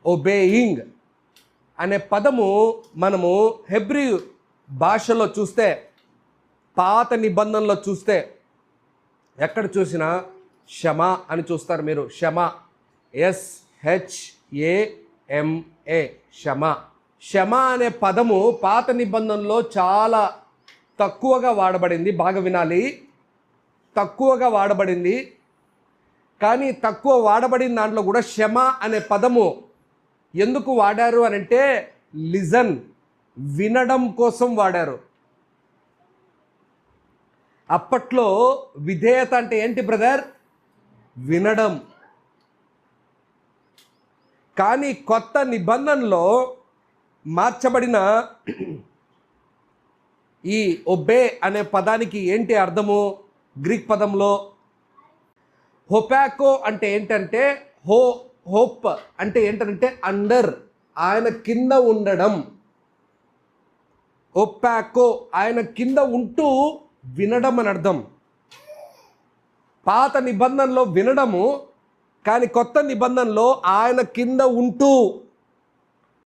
Obeying అనే పదము మనము హెబ్రీ భాషలో చూస్తే, పాత నిబంధనలో చూస్తే ఎక్కడ చూసినా షమా అని చూస్తారు మీరు. షమా, SHAMA, షమా. షమా అనే పదము పాత నిబంధనలో చాలా తక్కువగా వాడబడింది. బాగా వినాలి, తక్కువగా వాడబడింది. కానీ తక్కువ వాడబడిన దాంట్లో కూడా షమా అనే పదము ఎందుకు వాడారు అని అంటే లిజన్, వినడం కోసం వాడారు. అప్పట్లో విధేయత అంటే ఏంటి బ్రదర్? వినడం. కానీ కొత్త నిబంధనలో మార్చబడిన ఈ ఒబే అనే పదానికి ఏంటి అర్థము? గ్రీక్ పదంలో హోపాకో అంటే ఏంటంటే హోప్ అంటే ఏంటంటే అండర్, ఆయన కింద ఉండడం. ఒపాకో ఆయన కింద ఉంటూ వినడం అని అర్థం. పాత నిబంధనలో వినడము, కానీ కొత్త నిబంధనలో ఆయన కింద ఉంటూ